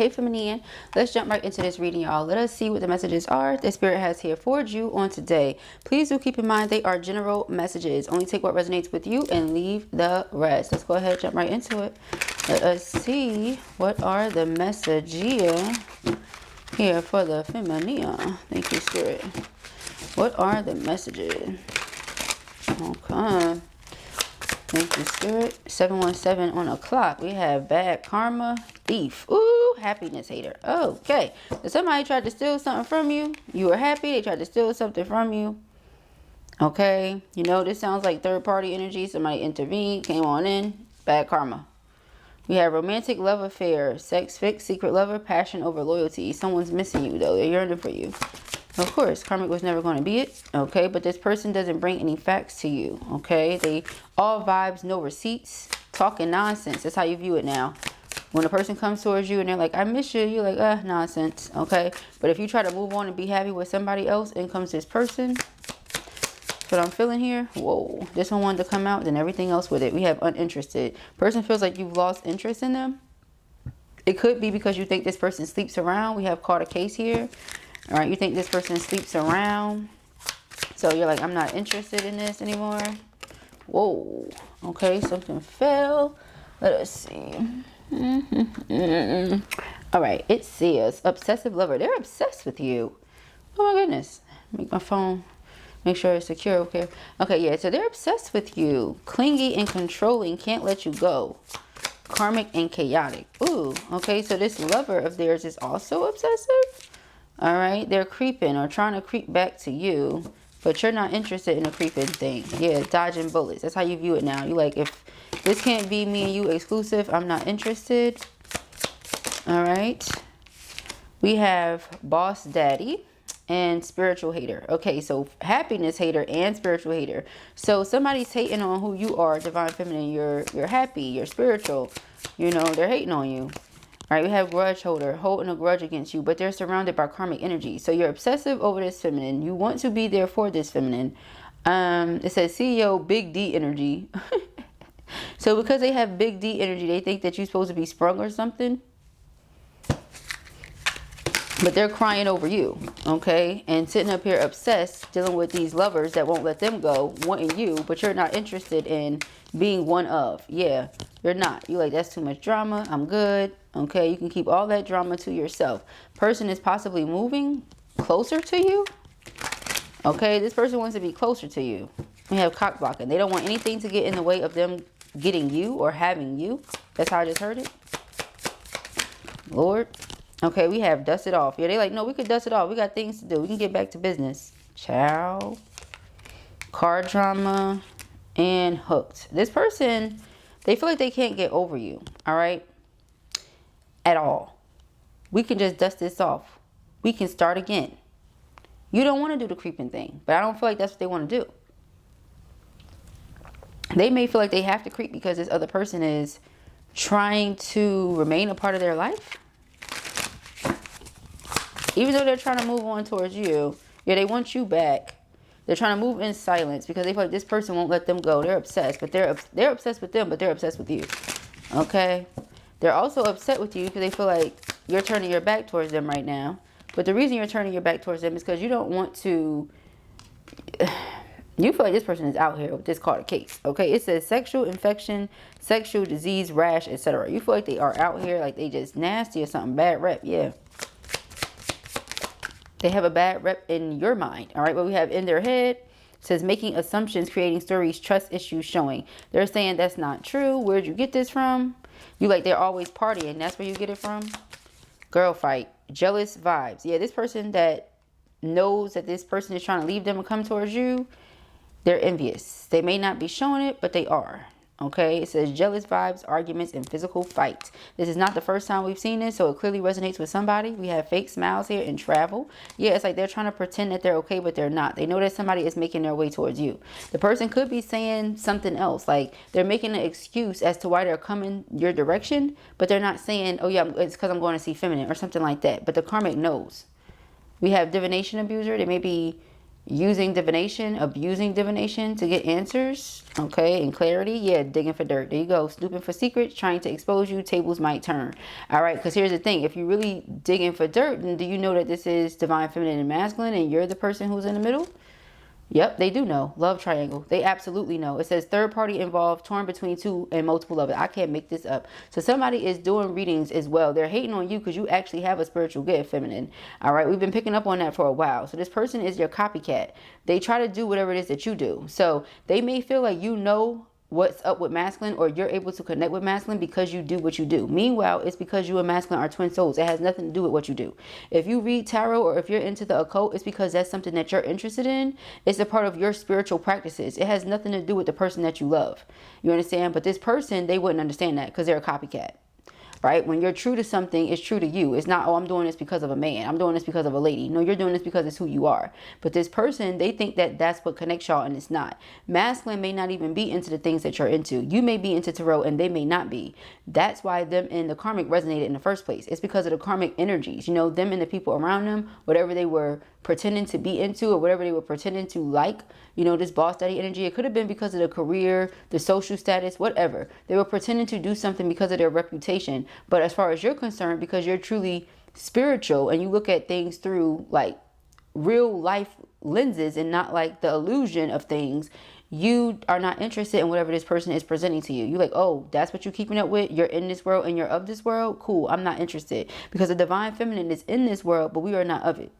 Hey feminine, let's jump right into this reading, y'all. Let us see what the messages are that Spirit has here for you on today. Please do keep in mind they are general messages. Only take what resonates with you and leave the rest. Let's go ahead and jump right into it. Let us see what are the messages here for the feminine. Thank you, Spirit. What are the messages? Okay. Thank you, Spirit. 717 on the clock. We have bad karma, thief. Ooh, happiness hater. Okay. So somebody tried to steal something from you. You were happy. They tried to steal something from you. Okay. You know, this sounds like third party energy. Somebody intervened, came on in. Bad karma. We have romantic love affair, sex fix, secret lover, passion over loyalty. Someone's missing you, though. They're yearning for you. Of course, karmic was never going to be it, okay? But this person doesn't bring any facts to you, okay? They all vibes, no receipts, talking nonsense. That's how you view it now. When a person comes towards you and they're like, I miss you, you're like, nonsense, okay? But if you try to move on and be happy with somebody else, in comes this person. That's what I'm feeling here. Whoa, this one wanted to come out, then everything else with it. We have uninterested. Person feels like you've lost interest in them. It could be because you think this person sleeps around. We have caught a case here. All right, you think this person sleeps around. So you're like, I'm not interested in this anymore. Whoa. Okay, something fell. Let us see. All right, it says obsessive lover. They're obsessed with you. Oh my goodness. Make my phone, make sure it's secure. Okay. Okay, yeah, so they're obsessed with you. Clingy and controlling, can't let you go. Karmic and chaotic. Ooh, okay, so this lover of theirs is also obsessive. All right, they're creeping or trying to creep back to you, but you're not interested in a creeping thing. Yeah, dodging bullets. That's how you view it now. You like, if this can't be me and you exclusive, I'm not interested. All right. We have boss daddy and spiritual hater. Okay, so happiness hater and spiritual hater. So somebody's hating on who you are, divine feminine. You're happy, you're spiritual. You know, they're hating on you. All right, we have grudge holder, holding a grudge against you, but they're surrounded by karmic energy. So you're obsessive over this feminine. You want to be there for this feminine. It says CEO, big D energy. So because they have big D energy, they think that you're supposed to be sprung or something. But they're crying over you, okay? And sitting up here obsessed, dealing with these lovers that won't let them go, wanting you, but you're not interested in being one of. Yeah, you're not. You're like, that's too much drama. I'm good. Okay, you can keep all that drama to yourself. Person is possibly moving closer to you. Okay, this person wants to be closer to you. We have cock blocking. They don't want anything to get in the way of them getting you or having you. That's how I just heard it. Lord. Okay, we have dust it off. Yeah, they like, no, we could dust it off. We got things to do. We can get back to business. Ciao. Car drama and hooked. This person, they feel like they can't get over you. All right. At all. We can just dust this off. We can start again. You don't want to do the creeping thing, but I don't feel like that's what they want to do. They may feel like they have to creep because this other person is trying to remain a part of their life. Even though they're trying to move on towards you, yeah, they want you back. They're trying to move in silence because they feel like this person won't let them go. They're obsessed, but they're obsessed with them, but they're obsessed with you. Okay. They're also upset with you because they feel like you're turning your back towards them right now. But the reason you're turning your back towards them is because you don't want to... You feel like this person is out here with this called a case. Okay, it says sexual infection, sexual disease, rash, etc. You feel like they are out here like they just nasty or something. Bad rep, yeah. They have a bad rep in your mind. All right, what we have in their head says making assumptions, creating stories, trust issues showing. They're saying that's not true. Where'd you get this from? You like they're always partying. That's where you get it from. Girl fight. Jealous vibes. Yeah, this person that knows that this person is trying to leave them and come towards you, they're envious. They may not be showing it, but they are. Okay, it says jealous vibes, arguments, and physical fights. This is not the first time we've seen this, so it clearly resonates with somebody. We have fake smiles here and travel. Yeah, it's like they're trying to pretend that they're okay, but they're not. They know that somebody is making their way towards you. The person could be saying something else, like they're making an excuse as to why they're coming your direction, but they're not saying, oh yeah, it's because I'm going to see feminine or something like that. But the karmic knows. We have divination abuser. They may be using divination, abusing divination to get answers, okay, and clarity. Yeah, digging for dirt. There you go. Snooping for secrets, trying to expose you. Tables might turn. All right, because here's the thing. If you're really digging for dirt, then do you know that this is divine feminine and masculine and you're the person who's in the middle? Yep, they do know. Love triangle. They absolutely know. It says third party involved, torn between two and multiple lovers. I can't make this up. So somebody is doing readings as well. They're hating on you because you actually have a spiritual gift, feminine. All right, we've been picking up on that for a while. So this person is your copycat. They try to do whatever it is that you do. So they may feel like you know what's up with masculine, or you're able to connect with masculine because you do what you do. Meanwhile, it's because you and masculine are twin souls. It has nothing to do with what you do. If you read tarot or if you're into the occult, it's because that's something that you're interested in. It's a part of your spiritual practices. It has nothing to do with the person that you love. You understand? But this person, they wouldn't understand that because they're a copycat. Right? When you're true to something, it's true to you. It's not, oh, I'm doing this because of a man. I'm doing this because of a lady. No, you're doing this because it's who you are. But this person, they think that that's what connects y'all, and it's not. Masculine may not even be into the things that you're into. You may be into tarot and they may not be. That's why them and the karmic resonated in the first place. It's because of the karmic energies. You know, them and the people around them, whatever they were pretending to be into or whatever they were pretending to like, you know, this boss daddy energy. It could have been because of the career, the social status, whatever. They were pretending to do something because of their reputation. But as far as you're concerned, because you're truly spiritual and you look at things through like real life lenses and not like the illusion of things, you are not interested in whatever this person is presenting to you. You're like, oh, that's what you're keeping up with? You're in this world and you're of this world? Cool, I'm not interested. Because the divine feminine is in this world, but we are not of it.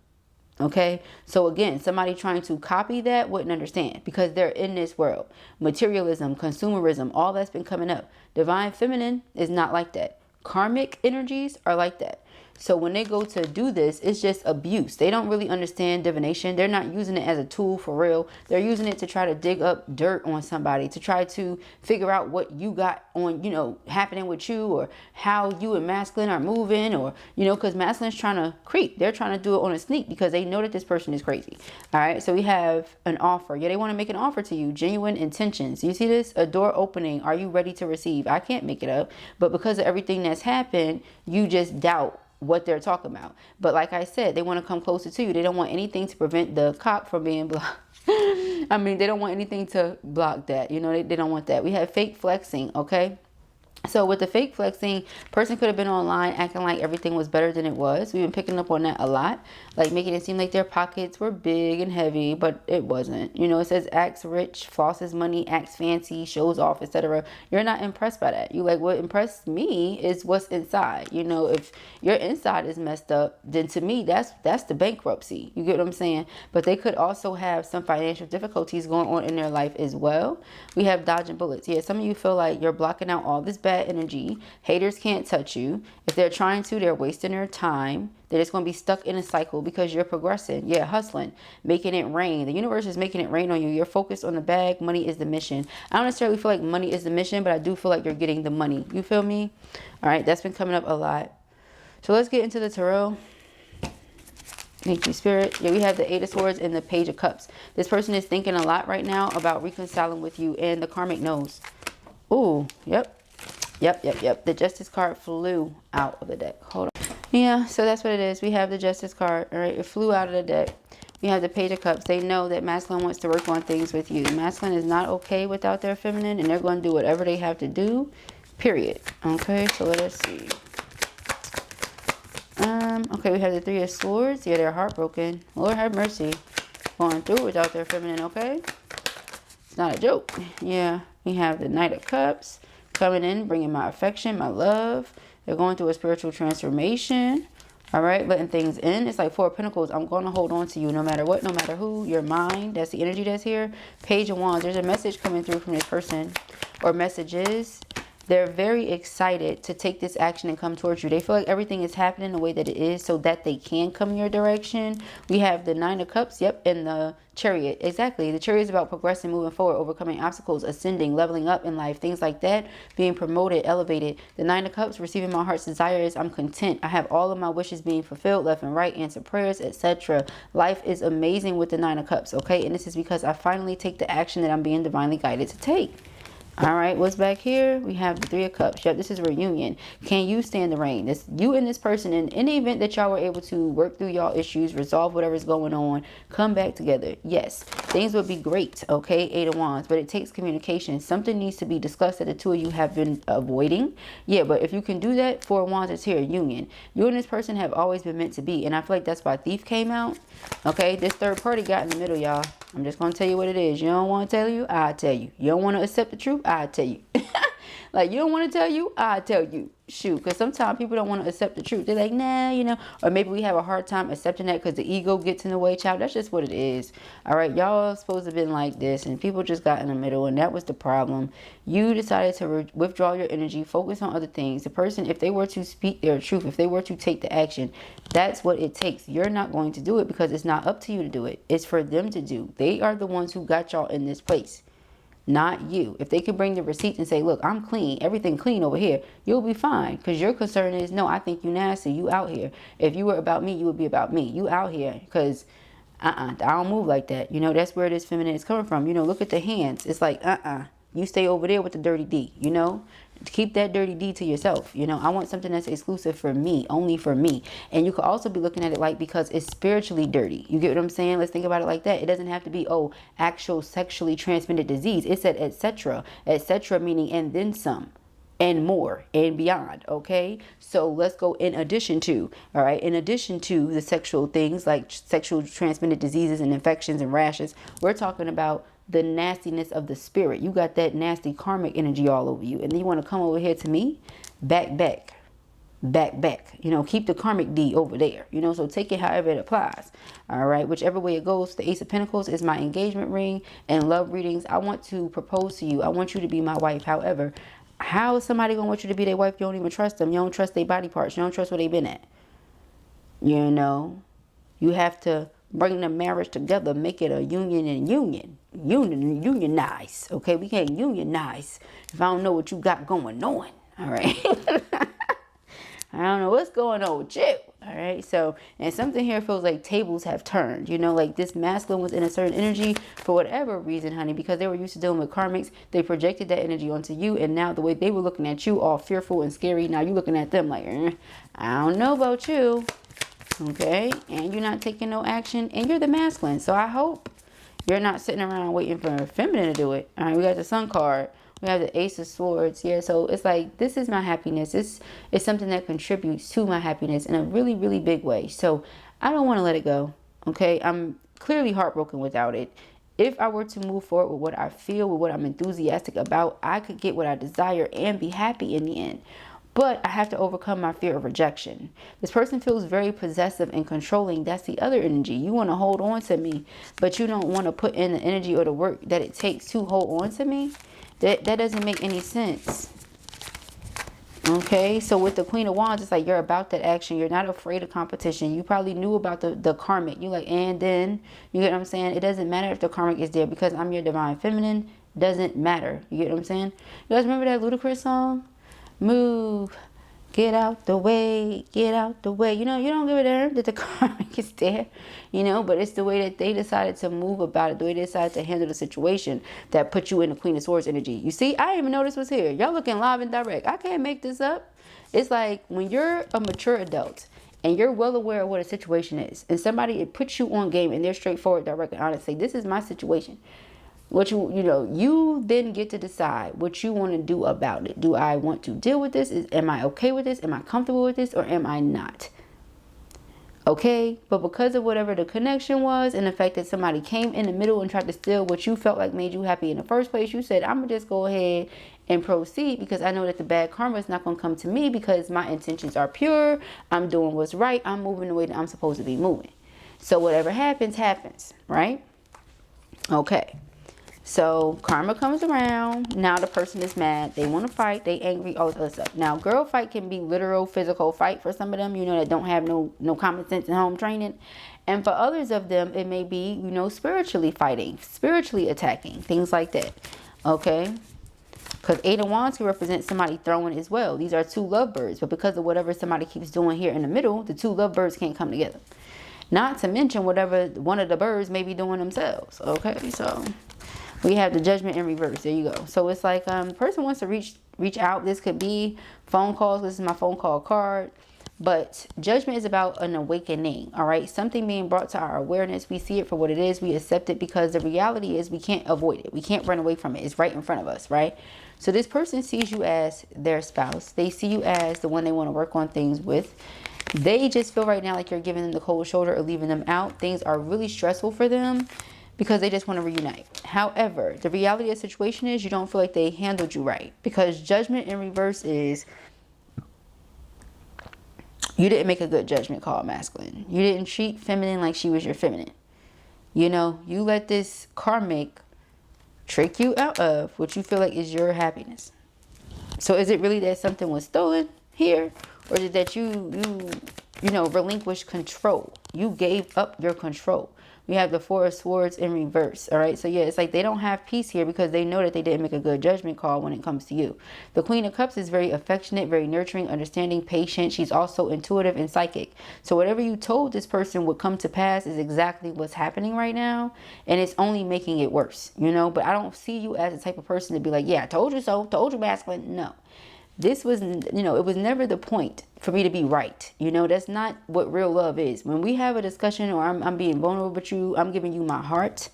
Okay, so again, somebody trying to copy that wouldn't understand because they're in this world. Materialism, consumerism, all that's been coming up. Divine feminine is not like that. Karmic energies are like that. So when they go to do this, it's just abuse. They don't really understand divination. They're not using it as a tool for real. They're using it to try to dig up dirt on somebody, to try to figure out what you got on, you know, happening with you, or how you and masculine are moving, or, you know, because masculine's trying to creep. They're trying to do it on a sneak because they know that this person is crazy. All right. So we have an offer. Yeah, they want to make an offer to you. Genuine intentions. You see this? A door opening. Are you ready to receive? I can't make it up. But because of everything that's happened, you just doubt what they're talking about. But like I said, they want to come closer to you. They don't want anything to prevent the cop from being blocked. I mean, they don't want anything to block that. You know, they don't want that. We have fake flexing, okay? So with the fake flexing, person could have been online acting like everything was better than it was. We've been picking up on that a lot. Like making it seem like their pockets were big and heavy, but it wasn't. You know, it says acts rich, flosses money, acts fancy, shows off, etc. You're not impressed by that. You like, what impressed me is what's inside. You know, if your inside is messed up, then to me, that's the bankruptcy. You get what I'm saying? But they could also have some financial difficulties going on in their life as well. We have dodging bullets. Yeah, some of you feel like you're blocking out all this bad energy. Haters can't touch you. If they're trying to, they're wasting their time. They're just going to be stuck in a cycle because you're progressing. Yeah, hustling, making it rain. The universe is making it rain on you. You're focused on the bag. Money is the mission. I don't necessarily feel like money is the mission, but I do feel like you're getting the money. You feel me? All right, that's been coming up a lot. So let's get into the tarot. Thank you, Spirit. Yeah, we have the Eight of Swords and the Page of Cups. This person is thinking a lot right now about reconciling with you, and the karmic knows. Ooh, yep. The Justice card flew out of the deck. Hold on. Yeah, so that's what it is. We have the Justice card. All right, it flew out of the deck. We have the Page of Cups. They know that masculine wants to work on things with you. Masculine is not okay without their feminine, and they're going to do whatever they have to do, period. Okay, so let us see. Okay, we have the Three of Swords. Yeah, they're heartbroken. Lord have mercy. Going through without their feminine, okay? It's not a joke. Yeah, we have the Knight of Cups coming in, bringing my affection, my love. They're going through a spiritual transformation. All right, letting things in. It's like Four of Pentacles. I'm going to hold on to you no matter what, no matter who. You're mine. That's the energy that's here. Page of Wands. There's a message coming through from this person, or messages. They're very excited to take this action and come towards you. They feel like everything is happening the way that it is so that they can come your direction. We have the Nine of Cups, yep, and the Chariot. Exactly. The Chariot is about progressing, moving forward, overcoming obstacles, ascending, leveling up in life, things like that, being promoted, elevated. The Nine of Cups, receiving my heart's desires. I'm content. I have all of my wishes being fulfilled, left and right, answer prayers, etc. Life is amazing with the Nine of Cups, okay? And this is because I finally take the action that I'm being divinely guided to take. All right, what's back here? We have the Three of Cups. Yep, this is reunion. Can you stand the rain? This you and this person, in the event that y'all were able to work through y'all issues, resolve whatever's going on, come back together. Yes, things would be great, okay? Eight of Wands, but it takes communication. Something needs to be discussed that the two of you have been avoiding. Yeah, but if you can do that, Four of Wands is here, union. You and this person have always been meant to be, and I feel like that's why Thief came out. Okay, this third party got in the middle, y'all. I'm just going to tell you what it is. You don't want to tell you? I'll tell you. You don't want to accept the truth? I'll tell you. Like, you don't want to tell you? I'll tell you. Shoot, because sometimes people don't want to accept the truth. They're like, nah, you know. Or maybe we have a hard time accepting that because the ego gets in the way, child. That's just what it is. All right, y'all supposed to have been like this, and people just got in the middle, and that was the problem. You decided to withdraw your energy, focus on other things. The person, if they were to speak their truth, if they were to take the action, that's what it takes. You're not going to do it because it's not up to you to do it. It's for them to do. They are the ones who got y'all in this place. Not you. If they could bring the receipts and say, look, I'm clean, everything clean over here, you'll be fine. Because your concern is, no, I think you nasty, you out here. If you were about me, you would be about me. You out here. Because I don't move like that. You know, that's where this feminine is coming from. You know, look at the hands. It's like, you stay over there with the dirty D, you know. Keep that dirty D to yourself. You know, I want something that's exclusive for me, only for me. And you could also be looking at it like, because it's spiritually dirty. You get what I'm saying? Let's think about it like that. It doesn't have to be, oh, actual sexually transmitted disease. It said etc. Etc. meaning and then some. And more and beyond. Okay, so let's go in addition to, all right, in addition to the sexual things like sexual transmitted diseases and infections and rashes, we're talking about the nastiness of the spirit. You got that nasty karmic energy all over you, and then you want to come over here to me? Back. You know, keep the karmic D over there. You know, so take it however it applies. All right, whichever way it goes. The Ace of Pentacles is my engagement ring and love readings. I want to propose to you. I want you to be my wife. However, how is somebody gonna want you to be their wife? You don't even trust them. You don't trust their body parts. You don't trust where they've been at. You know, you have to bring the marriage together, make it a union and unionize. Okay, we can't unionize if I don't know what you got going on. All right. I don't know what's going on with you. All right. So, and something here feels like tables have turned, you know, like this masculine was in a certain energy for whatever reason, honey, because they were used to dealing with karmics. They projected that energy onto you. And now the way they were looking at you, all fearful and scary. Now you're looking at them like, I don't know about you. Okay. And you're not taking no action, and you're the masculine. So I hope you're not sitting around waiting for a feminine to do it. All right. We got the Sun card. We have the Ace of Swords. Yeah, so it's like, this is my happiness. This is something that contributes to my happiness in a really, really big way. So I don't want to let it go. Okay, I'm clearly heartbroken without it. If I were to move forward with what I feel, with what I'm enthusiastic about, I could get what I desire and be happy in the end. But I have to overcome my fear of rejection. This person feels very possessive and controlling. That's the other energy. You want to hold on to me, but you don't want to put in the energy or the work that it takes to hold on to me. That doesn't make any sense. Okay, so with the Queen of Wands, it's like you're about that action. You're not afraid of competition. You probably knew about the karmic. You like, and then, you get what I'm saying? It doesn't matter if the karmic is there because I'm your divine feminine. Doesn't matter. You get what I'm saying? You guys remember that Ludacris song? Move. Get out the way, get out the way. You know, you don't give a damn that the karmic is there, you know, but it's the way that they decided to move about it, the way they decided to handle the situation that put you in the Queen of Swords energy. You see, I didn't even know this was here. Y'all looking live and direct. I can't make this up. It's like when you're a mature adult and you're well aware of what a situation is, and somebody, it puts you on game and they're straightforward, direct, and honest. Say, this is my situation. What you know, you then get to decide what you want to do about it. Do I want to deal with this? Am I okay with this? Am I comfortable with this? Or am I not? Okay, but because of whatever the connection was and the fact that somebody came in the middle and tried to steal what you felt like made you happy in the first place, you said, I'm going to just go ahead and proceed because I know that the bad karma is not going to come to me because my intentions are pure. I'm doing what's right. I'm moving the way that I'm supposed to be moving. So whatever happens, happens, right? Okay. So karma comes around. Now the person is mad. They want to fight. They angry. All this other stuff. Now girl fight can be literal physical fight for some of them, you know, that don't have no common sense and home training. And for others of them, it may be, you know, spiritually fighting, spiritually attacking, things like that. Okay. Because Eight of Wands can represent somebody throwing as well. These are two lovebirds. But because of whatever somebody keeps doing here in the middle, the two lovebirds can't come together. Not to mention whatever one of the birds may be doing themselves. Okay. So We have the Judgment in reverse. There you go. So it's like the person wants to reach out. This could be phone calls. This is my phone call card. But Judgment is about an awakening, all right? Something being brought to our awareness. We see it for what it is. We accept it, because the reality is we can't avoid it. We can't run away from it. It's right in front of us, right? So this person sees you as their spouse. They see you as the one they want to work on things with. They just feel right now like you're giving them the cold shoulder or leaving them out. Things are really stressful for them because they just want to reunite. However, the reality of the situation is you don't feel like they handled you right, because Judgment in reverse is you didn't make a good judgment call, masculine. You didn't treat feminine like she was your feminine. You know, you let this karmic trick you out of what you feel like is your happiness. So is it really that something was stolen here? Or is it that you know, relinquished control? You gave up your control. We have the Four of Swords in reverse. All right. So yeah, it's like they don't have peace here because they know that they didn't make a good judgment call when it comes to you. The Queen of Cups is very affectionate, very nurturing, understanding, patient. She's also intuitive and psychic. So whatever you told this person would come to pass is exactly what's happening right now. And it's only making it worse, you know, but I don't see you as the type of person to be like, yeah, I told you so, told you, masculine. No. This was, you know, it was never the point for me to be right. You know, that's not what real love is. When we have a discussion or I'm being vulnerable with you, I'm giving you my heart.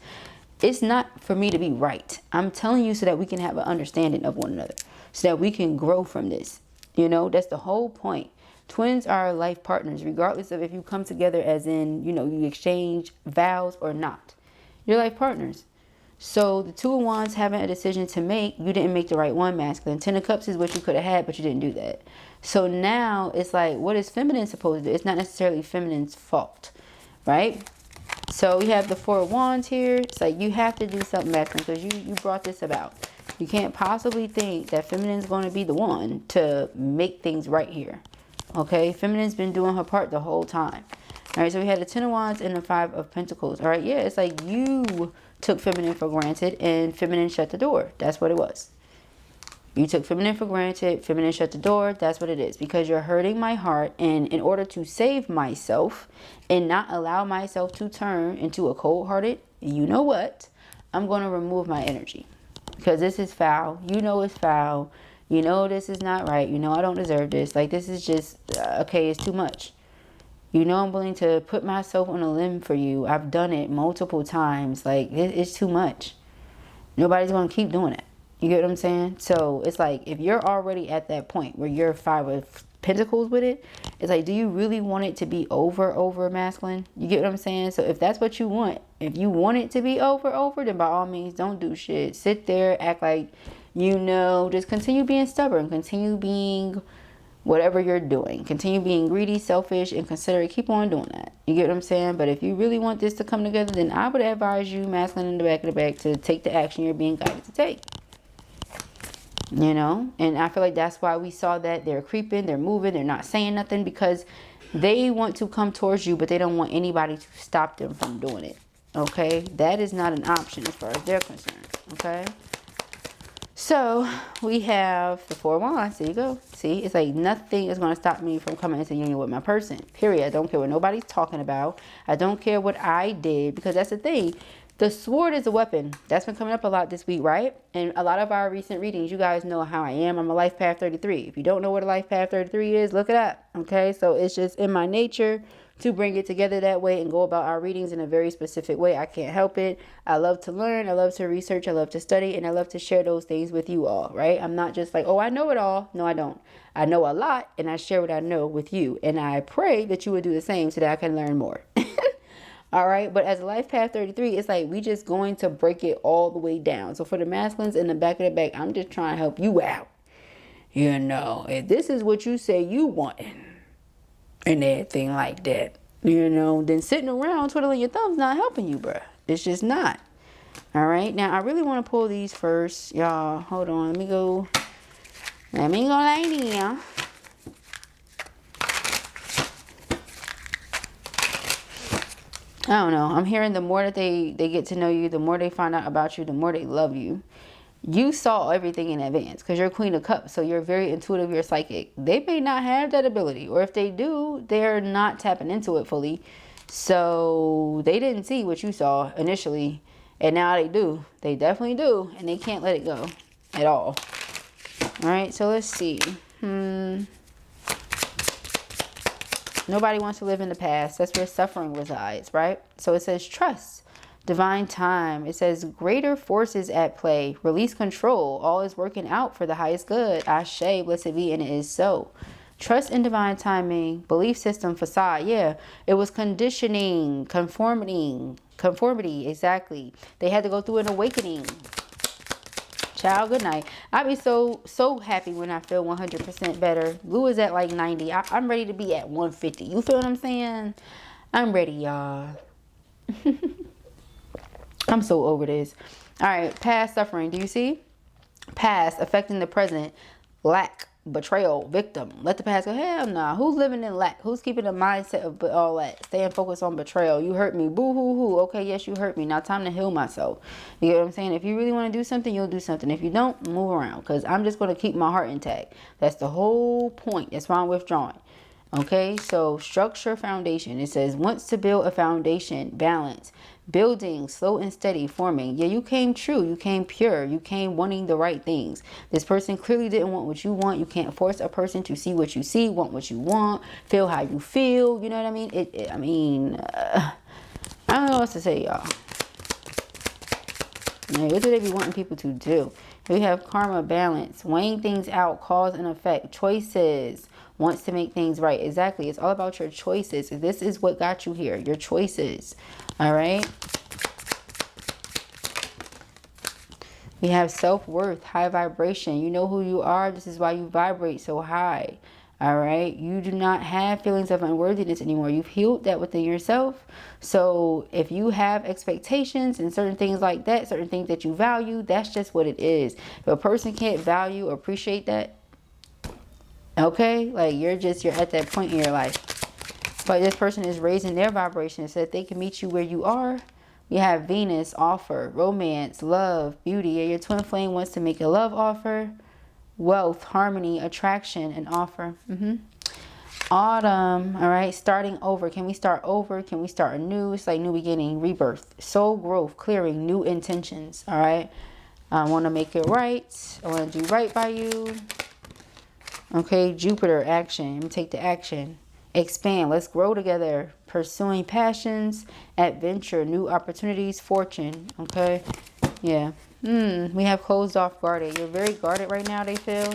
It's not for me to be right. I'm telling you so that we can have an understanding of one another, so that we can grow from this. You know, that's the whole point. Twins are life partners, regardless of if you come together as in, you know, you exchange vows or not. You're life partners. So the Two of Wands having a decision to make, you didn't make the right one, masculine. Ten of Cups is what you could have had, but you didn't do that. So now it's like, what is feminine supposed to do? It's not necessarily feminine's fault, right? So we have the Four of Wands here. It's like you have to do something, masculine, because you brought this about. You can't possibly think that feminine's going to be the one to make things right here. Okay, feminine's been doing her part the whole time. All right, so we had the Ten of Wands and the Five of Pentacles. All right, yeah, it's like you took feminine for granted and feminine shut the door. That's what it was. You took feminine for granted, feminine shut the door. That's what it is, because you're hurting my heart, and in order to save myself and not allow myself to turn into a cold-hearted, you know what, I'm going to remove my energy, because this is foul. You know it's foul. You know this is not right. You know I don't deserve this. Like, this is just okay, it's too much. You know I'm willing to put myself on a limb for you. I've done it multiple times. Like, it's too much. Nobody's going to keep doing it. You get what I'm saying? So it's like, if you're already at that point where you're Five of Pentacles with it, it's like, do you really want it to be over, masculine? You get what I'm saying? So if that's what you want, if you want it to be over, then by all means, don't do shit. Sit there, act like, you know, just continue being stubborn. Continue being whatever you're doing. Continue being greedy, selfish, and considerate. Keep on doing that. You get what I'm saying? But if you really want this to come together, then I would advise you, masculine in the back of the back, to take the action you're being guided to take. You know? And I feel like that's why we saw that they're creeping, they're moving, they're not saying nothing, because they want to come towards you, but they don't want anybody to stop them from doing it. Okay? That is not an option as far as they're concerned. Okay? So we have the Four of Wands. There you go. See, it's like nothing is going to stop me from coming into union with my person. Period. I don't care what nobody's talking about. I don't care what I did, because that's the thing. The sword is a weapon. That's been coming up a lot this week, right? And a lot of our recent readings, you guys know how I am. I'm a Life Path 33. If you don't know what a Life Path 33 is, look it up. Okay, so it's just in my nature to bring it together that way and go about our readings in a very specific way. I can't help it. I love to learn. I love to research. I love to study. And I love to share those things with you all, right? I'm not just like, oh, I know it all. No, I don't. I know a lot, and I share what I know with you. And I pray that you would do the same so that I can learn more. All right. But as a Life Path 33, it's like we just going to break it all the way down. So for the masculines in the back of the back, I'm just trying to help you out. You know, if this is what you say you want and everything like that, you know, then sitting around twiddling your thumbs not helping you, bruh. It's just not. All right. Now, I really want to pull these first. Y'all, hold on. Let me go like this. I don't know. I'm hearing the more that they get to know you, the more they find out about you, the more they love you. You saw everything in advance because you're Queen of Cups. So you're very intuitive. You're psychic. They may not have that ability. Or if they do, they're not tapping into it fully. So they didn't see what you saw initially. And now they do. They definitely do. And they can't let it go at all. All right, so let's see. Nobody wants to live in the past. That's where suffering resides, right? So it says trust. Divine time. It says greater forces at play. Release control. All is working out for the highest good. Ashe, blessed be, and it is so. Trust in divine timing. Belief system facade. Yeah, it was conditioning, conformity. Exactly. They had to go through an awakening. Child, good night. I be so happy when I feel 100% better. Lou is at like 90. I'm ready to be at 150. You feel what I'm saying? I'm ready, y'all. I'm so over this. All right, past suffering. Do you see? Past affecting the present. Lack, betrayal, victim. Let the past go. Hell nah. Who's living in lack? Who's keeping a mindset of all that? Staying focused on betrayal. You hurt me. Boo hoo hoo. Okay, yes, you hurt me. Now time to heal myself. You get what I'm saying? If you really want to do something, you'll do something. If you don't, move around. Because I'm just going to keep my heart intact. That's the whole point. That's why I'm withdrawing. Okay, so structure, foundation. It says wants to build a foundation, balance, building, slow and steady, forming. Yeah, you came true. You came pure. You came wanting the right things. This person clearly didn't want what you want. You can't force a person to see what you see, want what you want, feel how you feel. You know what I mean? I don't know what to say, y'all. Man, what do they be wanting people to do? We have karma, balance, weighing things out, cause and effect, choices. Wants to make things right. Exactly. It's all about your choices. This is what got you here. Your choices. All right. We have self-worth, high vibration. You know who you are. This is why you vibrate so high. All right. You do not have feelings of unworthiness anymore. You've healed that within yourself. So if you have expectations and certain things like that, certain things that you value, that's just what it is. If a person can't value or appreciate that, okay, like you're at that point in your life. But this person is raising their vibration so that they can meet you where you are. We have Venus, offer, romance, love, beauty. Yeah, your twin flame wants to make a love offer. Wealth, harmony, attraction, and offer. Autumn, all right, starting over. Can we start over? Can we start anew? It's like new beginning, rebirth, soul growth, clearing, new intentions, all right? I want to make it right. I want to do right by you. Okay, Jupiter, action. Let me take the action. Expand. Let's grow together. Pursuing passions, adventure, new opportunities, fortune. Okay, yeah. We have closed off, guarded. You're very guarded right now, they feel.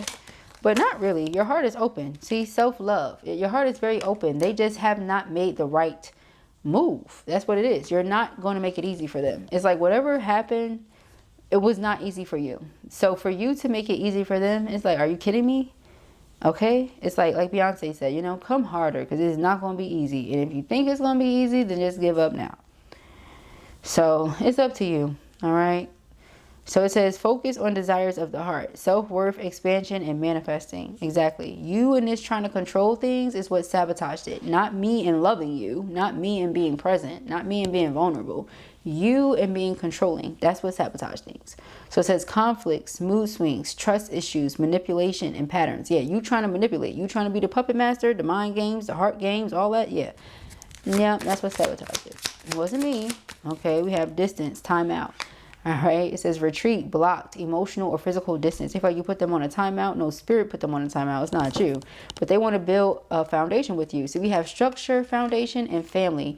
But not really. Your heart is open. See, self-love. Your heart is very open. They just have not made the right move. That's what it is. You're not going to make it easy for them. It's like whatever happened, it was not easy for you. So for you to make it easy for them, it's like, are you kidding me? Okay, it's like Beyonce said, you know, come harder because it's not going to be easy. And if you think it's going to be easy, then just give up now. So it's up to you. All right. So it says focus on desires of the heart, self-worth, expansion, and manifesting. Exactly. You and this trying to control things is what sabotaged it. Not me and loving you. Not me and being present. Not me and being vulnerable. You and being controlling. That's what sabotaged things. So it says conflicts, mood swings, trust issues, manipulation, and patterns. Yeah, you trying to manipulate. You trying to be the puppet master, the mind games, the heart games, all that. Yeah. Yeah, that's what sabotaged it. It wasn't me. Okay, we have distance, timeout. All right, it says retreat, blocked, emotional or physical distance. If like you put them on a timeout, no, spirit put them on a timeout. It's not you, but they want to build a foundation with you. So we have structure, foundation, and family.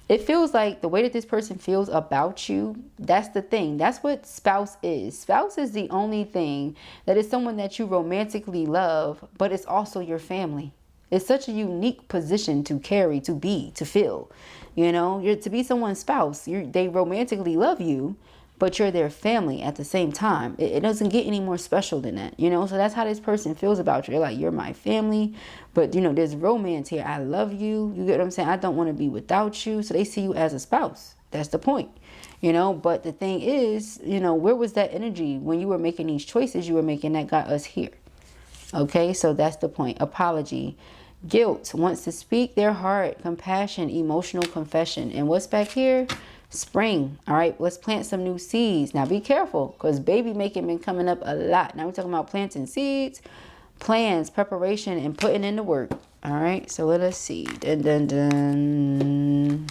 It feels like the way that this person feels about you, that's the thing. That's what spouse is. Spouse is the only thing that is someone that you romantically love, but it's also your family. It's such a unique position to carry, to be, to feel. You know, you're to be someone's spouse. They romantically love you, but you're their family at the same time. It doesn't get any more special than that, you know? So that's how this person feels about you. They're like, you're my family, but you know, there's romance here. I love you. You get what I'm saying? I don't want to be without you. So they see you as a spouse. That's the point, you know? But the thing is, you know, where was that energy when you were making these choices you were making that got us here? Okay, so that's the point. Apology. Guilt wants to speak their heart, compassion, emotional confession. And what's back here? Spring. All right, let's plant some new seeds. Now be careful because baby making been coming up a lot. Now we're talking about planting seeds, plans, preparation, and putting in the work. All right, so let us see. Dun, dun, dun.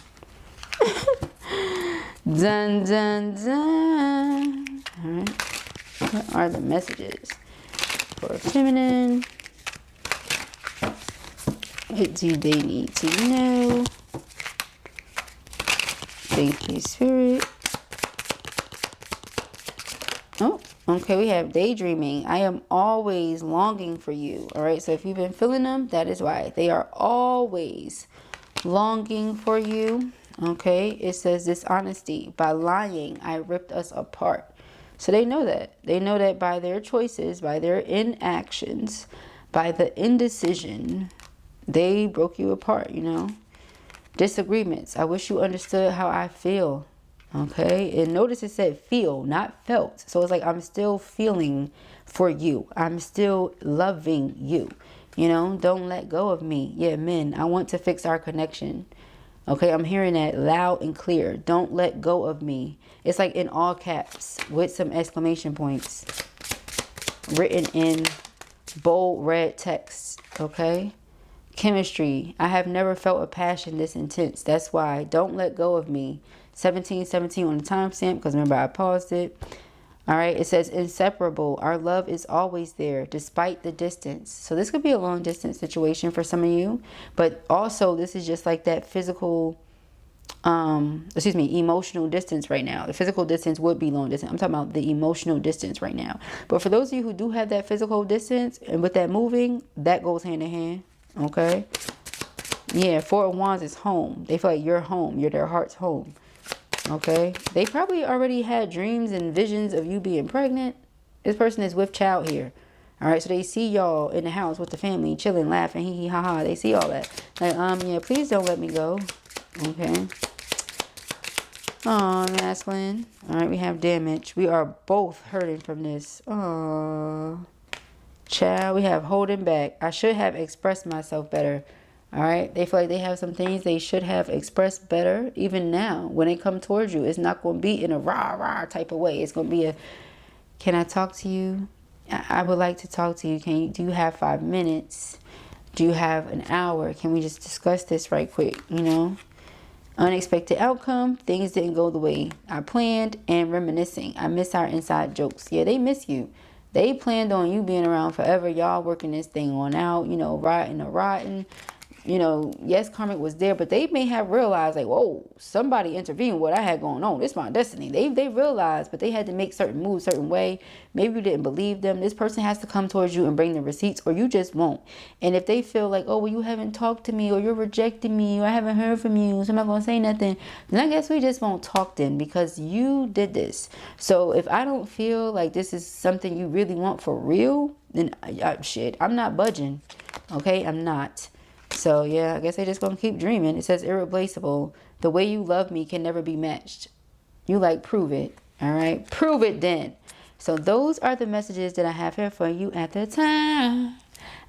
Dun, dun, dun. All right. What are the messages for feminine? What do they need to know? Thank you, Spirit. Oh, okay, we have daydreaming. I am always longing for you. All right, so if you've been feeling them, that is why. They are always longing for you. Okay, it says dishonesty. By lying, I ripped us apart. So they know that. They know that by their choices, by their inactions, by the indecision, they broke you apart, you know. Disagreements. I wish you understood how I feel. Okay, and notice it said feel, not felt. So it's like I'm still feeling for you. I'm still loving you. You know, don't let go of me. Yeah, men, I want to fix our connection. Okay, I'm hearing that loud and clear. Don't let go of me. It's like in all caps with some exclamation points written in bold red text. Okay. Chemistry. I have never felt a passion this intense. That's why. Don't let go of me. 1717 on the timestamp, because remember I paused it. All right. It says inseparable. Our love is always there despite the distance. So this could be a long distance situation for some of you. But also this is just like that physical, emotional distance right now. The physical distance would be long distance. I'm talking about the emotional distance right now. But for those of you who do have that physical distance and with that moving, that goes hand in hand. Okay. Yeah, Four of Wands is home. They feel like you're home. You're their heart's home. Okay. They probably already had dreams and visions of you being pregnant. This person is with child here. All right. So they see y'all in the house with the family, chilling, laughing, hee hee ha ha. They see all that. Like, yeah, please don't let me go. Okay. Oh, masculine. All right. We have damage. We are both hurting from this. Oh, child. We have holding back. I should have expressed myself better. All right. They feel like they have some things they should have expressed better. Even now, when they come towards you, it's not going to be in a rah rah type of way. It's going to be a, can I talk to you? I would like to talk to you. Do you have 5 minutes? Do you have an hour? Can we just discuss this right quick? You know, unexpected outcome. Things didn't go the way I planned, and reminiscing. I miss our inside jokes. Yeah, they miss you. They planned on you being around forever. Y'all working this thing on out, you know, rotten. You know, yes, karmic was there, but they may have realized like, whoa, somebody intervened what I had going on. It's my destiny. They realized, but they had to make certain moves certain way. Maybe you didn't believe them. This person has to come towards you and bring the receipts, or you just won't. And if they feel like, oh, well, you haven't talked to me, or you're rejecting me, or I haven't heard from you, so I'm not going to say nothing, then I guess we just won't talk then, because you did this. So if I don't feel like this is something you really want for real, then shit, I'm not budging. Okay, I'm not. So, yeah, I guess they just gonna keep dreaming. It says irreplaceable. The way you love me can never be matched. You like, prove it. All right. Prove it then. So those are the messages that I have here for you at the time.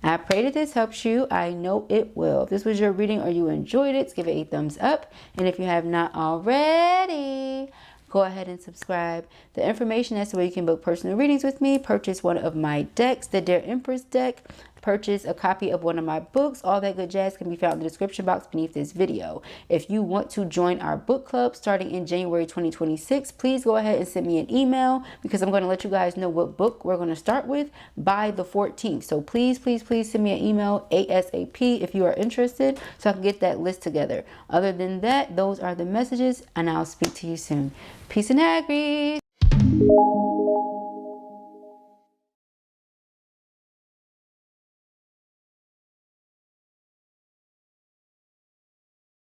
I pray that this helps you. I know it will. If this was your reading or you enjoyed it, give it a thumbs up. And if you have not already, go ahead and subscribe. The information as to where you can book personal readings with me, purchase one of my decks, the Dear Empress deck, purchase a copy of one of my books, all that good jazz can be found in the description box beneath this video. If you want to join our book club starting in January 2026, please go ahead and send me an email, because I'm going to let you guys know what book we're going to start with by the 14th. So please, please, please send me an email ASAP if you are interested, so I can get that list together. Other than that, those are the messages, and I'll speak to you soon. Peace and AQUARIUS.